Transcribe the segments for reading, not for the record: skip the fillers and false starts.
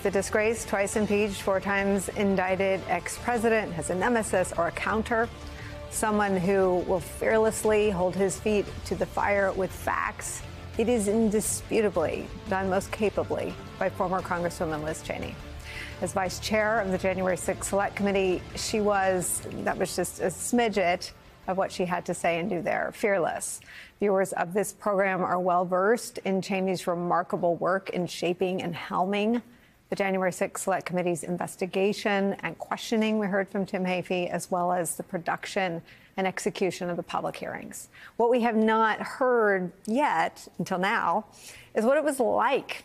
If the disgraced, twice impeached, 4 times indicted ex-president has a nemesis or a counter, someone who will fearlessly hold his feet to the fire with facts, it is indisputably done most capably by former Congresswoman Liz Cheney. As vice chair of the January 6th Select Committee, that was just a smidget of what she had to say and do there. Fearless. Viewers of this program are well versed in Cheney's remarkable work in shaping and helming the January 6th Select Committee's investigation and questioning. We heard from Tim Hafey, as well as the production and execution of the public hearings. What we have not heard yet until now is what it was like,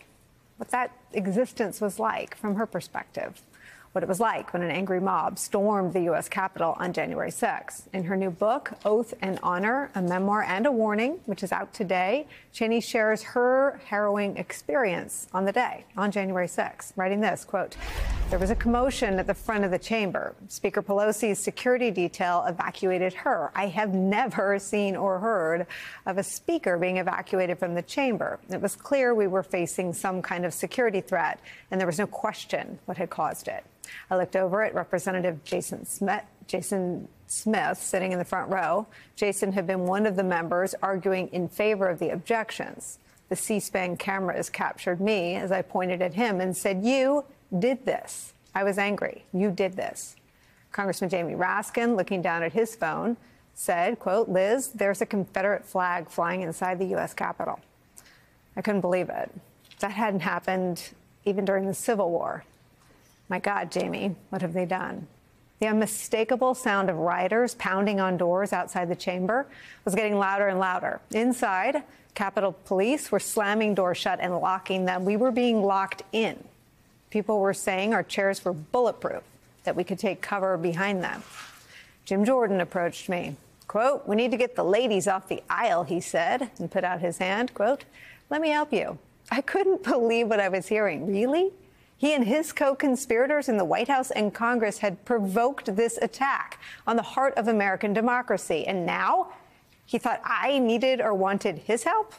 what that existence was like from her perspective. What it was like when an angry mob stormed the U.S. Capitol on January 6th. In her new book, Oath and Honor, a memoir and a warning, which is out today, Cheney shares her harrowing experience on the day, on January 6th, writing this, quote, "There was a commotion at the front of the chamber. Speaker Pelosi's security detail evacuated her. I have never seen or heard of a speaker being evacuated from the chamber. It was clear we were facing some kind of security threat, and there was no question what had caused it. I looked over at Representative Jason Smith sitting in the front row. Jason had been one of the members arguing in favor of the objections. The C-SPAN cameras captured me as I pointed at him and said, 'You did this.' I was angry. You did this." Congressman Jamie Raskin, looking down at his phone, said, quote, "Liz, there's a Confederate flag flying inside the U.S. Capitol." I couldn't believe it. That hadn't happened even during the Civil War. My God, Jamie, what have they done? The unmistakable sound of rioters pounding on doors outside the chamber was getting louder and louder. Inside, Capitol Police were slamming doors shut and locking them. We were being locked in. People were saying our chairs were bulletproof, that we could take cover behind them. Jim Jordan approached me. Quote, "We need to get the ladies off the aisle," he said, and put out his hand. Quote, "Let me help you." I couldn't believe what I was hearing. Really? He and his co-conspirators in the White House and Congress had provoked this attack on the heart of American democracy. And now he thought I needed or wanted his help?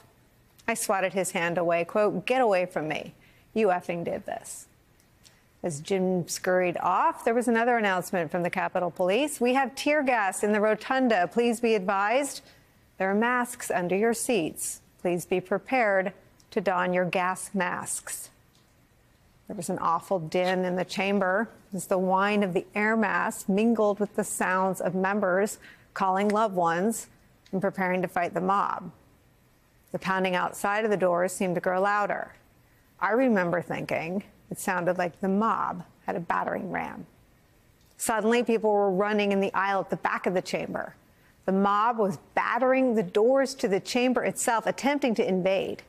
I swatted his hand away. Quote, "Get away from me. You effing did this." As Jim scurried off, there was another announcement from the Capitol Police. "We have tear gas in the rotunda. Please be advised. There are masks under your seats. Please be prepared to don your gas masks." There was an awful din in the chamber as the whine of the air mask mingled with the sounds of members calling loved ones and preparing to fight the mob. The pounding outside of the doors seemed to grow louder. I remember thinking it sounded like the mob had a battering ram. Suddenly, people were running in the aisle at the back of the chamber. The mob was battering the doors to the chamber itself, attempting to invade.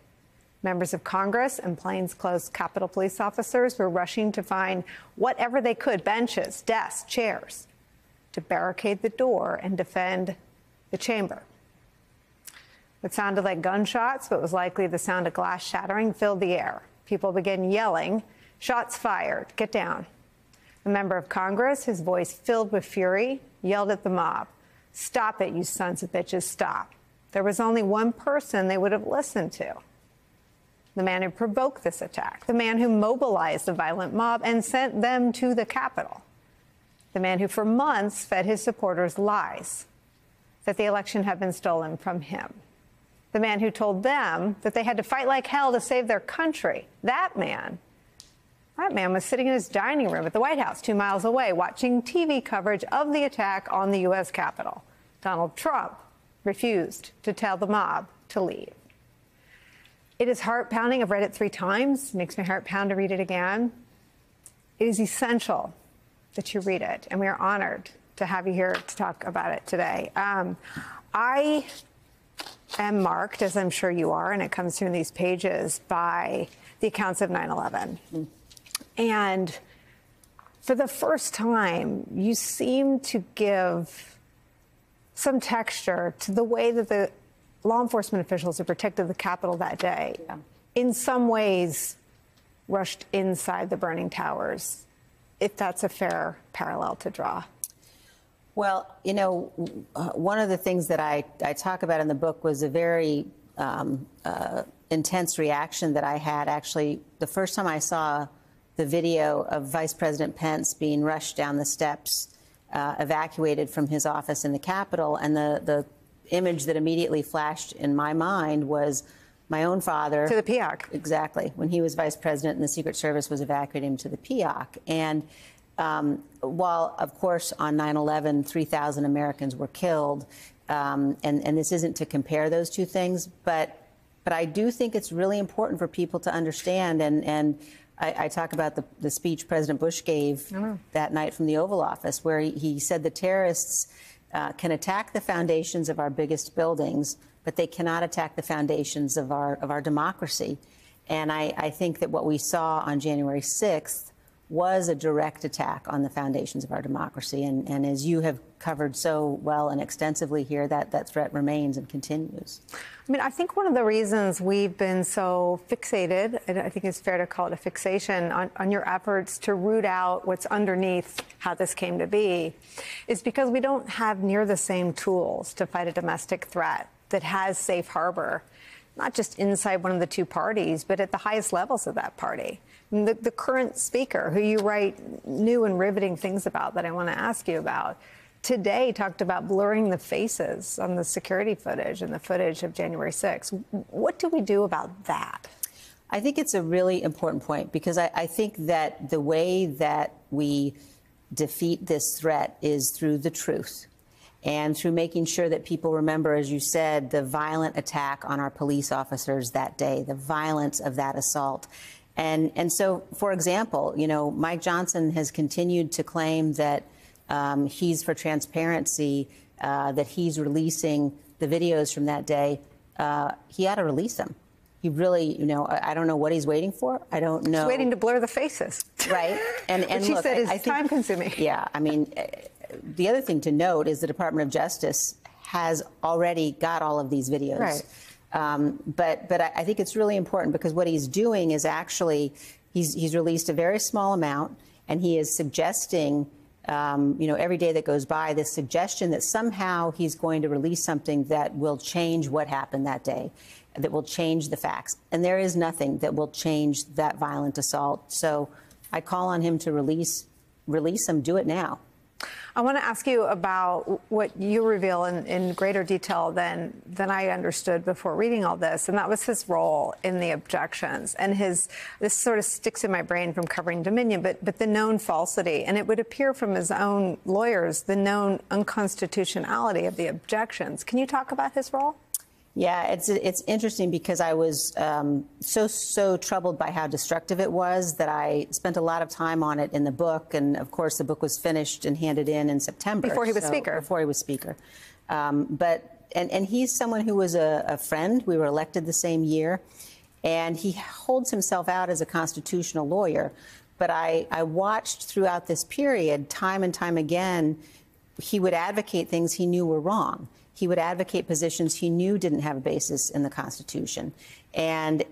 Members of Congress and plainclothes Capitol Police officers were rushing to find whatever they could, benches, desks, chairs, to barricade the door and defend the chamber. It sounded like gunshots, but was likely the sound of glass shattering, filled the air. People began yelling, "Shots fired, get down." A member of Congress, his voice filled with fury, yelled at the mob, "Stop it, you sons of bitches, stop." There was only one person they would have listened to. The man who provoked this attack, the man who mobilized the violent mob and sent them to the Capitol, the man who for months fed his supporters lies that the election had been stolen from him, the man who told them that they had to fight like hell to save their country. That man was sitting in his dining room at the White House 2 miles away watching TV coverage of the attack on the U.S. Capitol. Donald Trump refused to tell the mob to leave. It is heart-pounding. I've read it 3 times. It makes my heart pound to read it again. It is essential that you read it, and we are honored to have you here to talk about it today. I am marked, as I'm sure you are, and it comes through in these pages, by the accounts of 9/11. And for the first time, you seem to give some texture to the way that the law enforcement officials who protected the Capitol that day, in some ways, rushed inside the burning towers, if that's a fair parallel to draw. Well, you know, one of the things that I talk about in the book was a very intense reaction that I had, actually, the first time I saw the video of Vice President Pence being rushed down the steps, evacuated from his office in the Capitol, and the image that immediately flashed in my mind was my own father. To the PIOC. Exactly. When he was vice president and the Secret Service was evacuating him to the PIOC. And while, of course, on 9/11, 3,000 Americans were killed, and this isn't to compare those two things, but I do think it's really important for people to understand, and I talk about the speech President Bush gave that night from the Oval Office, where he said the terrorists can attack the foundations of our biggest buildings, but they cannot attack the foundations of our democracy. And I think that what we saw on January 6th was a direct attack on the foundations of our democracy. And as you have covered so well and extensively here, that threat remains and continues. I mean, I think one of the reasons we've been so fixated, and I think it's fair to call it a fixation, on your efforts to root out what's underneath how this came to be, is because we don't have near the same tools to fight a domestic threat that has safe harbor, not just inside one of the two parties, but at the highest levels of that party. The current speaker, who you write new and riveting things about that I want to ask you about, today talked about blurring the faces on the security footage and the footage of January 6th. What do we do about that? I think it's a really important point, because I think that the way that we defeat this threat is through the truth and through making sure that people remember, as you said, the violent attack on our police officers that day, the violence of that assault. And so, for example, you know, Mike Johnson has continued to claim that he's for transparency, that he's releasing the videos from that day. He ought to release them. He really, you know, I don't know what he's waiting for. I don't know. He's waiting to blur the faces. Right. And she look, said I think, time consuming. Yeah. I mean, the other thing to note is the Department of Justice has already got all of these videos. Right. But I think it's really important, because what he's doing is actually he's released a very small amount, and he is suggesting, you know, every day that goes by, this suggestion that somehow he's going to release something that will change what happened that day, that will change the facts. And there is nothing that will change that violent assault. So I call on him to release them. Do it now. I want to ask you about what you reveal in greater detail than I understood before reading all this, and that was his role in the objections and this sort of sticks in my brain from covering Dominion, but the known falsity, and it would appear from his own lawyers, the known unconstitutionality of the objections. Can you talk about his role? Yeah, it's interesting, because I was so troubled by how destructive it was that I spent a lot of time on it in the book. And of course, the book was finished and handed in September. Before he was speaker. Before he was speaker. And he's someone who was a friend. We were elected the same year. And he holds himself out as a constitutional lawyer. But I watched throughout this period, time and time again, he would advocate things he knew were wrong. He would advocate positions he knew didn't have a basis in the Constitution. And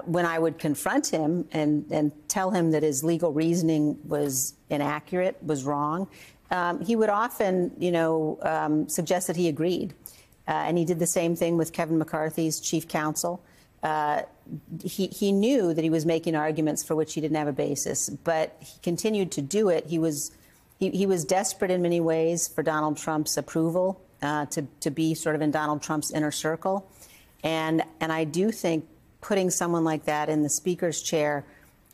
when I would confront him and tell him that his legal reasoning was inaccurate, was wrong, he would often, you know, suggest that he agreed. And he did the same thing with Kevin McCarthy's chief counsel. He knew that he was making arguments for which he didn't have a basis, but he continued to do it. He was desperate in many ways for Donald Trump's approval. To be sort of in Donald Trump's inner circle. And I do think putting someone like that in the speaker's chair,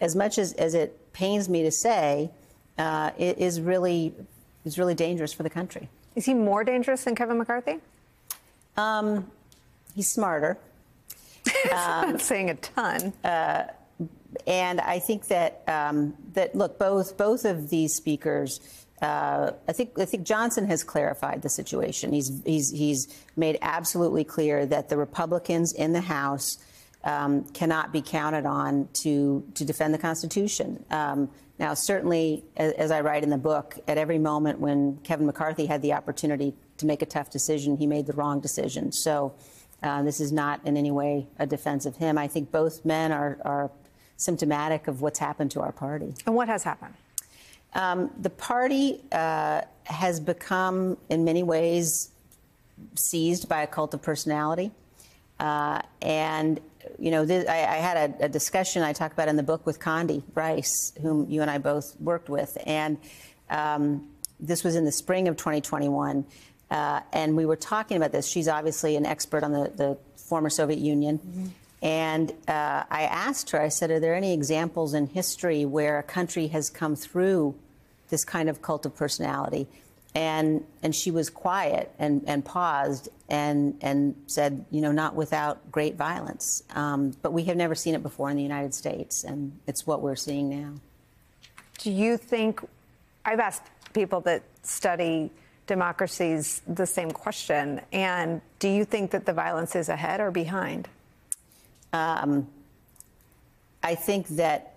as much as it pains me to say, is really dangerous for the country. Is he more dangerous than Kevin McCarthy? He's smarter. That's saying a ton. And I think that look, both of these speakers. I think Johnson has clarified the situation. He's made absolutely clear that the Republicans in the House cannot be counted on to defend the Constitution. Now, certainly, as I write in the book, at every moment when Kevin McCarthy had the opportunity to make a tough decision, he made the wrong decision. So this is not in any way a defense of him. I think both men are symptomatic of what's happened to our party. And what has happened? The party has become, in many ways, seized by a cult of personality. And you know, I had a discussion I talk about in the book with Condi Rice, whom you and I both worked with, and this was in the spring of 2021, and we were talking about this. She's obviously an expert on the former Soviet Union. Mm-hmm. And I asked her, I said, are there any examples in history where a country has come through this kind of cult of personality? And she was quiet and paused and said, you know, not without great violence. But we have never seen it before in the United States, and it's what we're seeing now. Do you think, I've asked people that study democracies the same question, and do you think that the violence is ahead or behind? I think that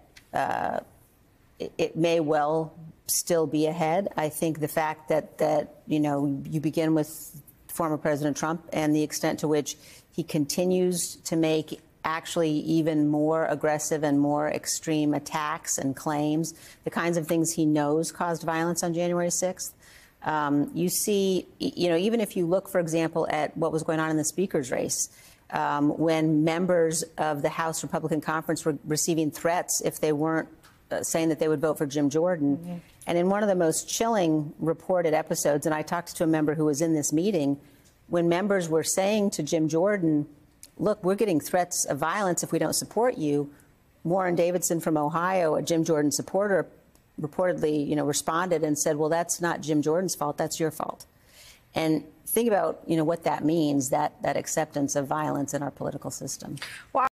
it may well still be ahead. I think the fact that you know, you begin with former President Trump and the extent to which he continues to make actually even more aggressive and more extreme attacks and claims, the kinds of things he knows caused violence on January 6th. You see, you know, even if you look, for example, at what was going on in the speaker's race, when members of the House Republican Conference were receiving threats if they weren't saying that they would vote for Jim Jordan. Mm-hmm. And in one of the most chilling reported episodes, and I talked to a member who was in this meeting, when members were saying to Jim Jordan, look, we're getting threats of violence if we don't support you, Warren Davidson from Ohio, a Jim Jordan supporter, reportedly, you know, responded and said, well, that's not Jim Jordan's fault, that's your fault. And think about, you know, what that means, that acceptance of violence in our political system. Well,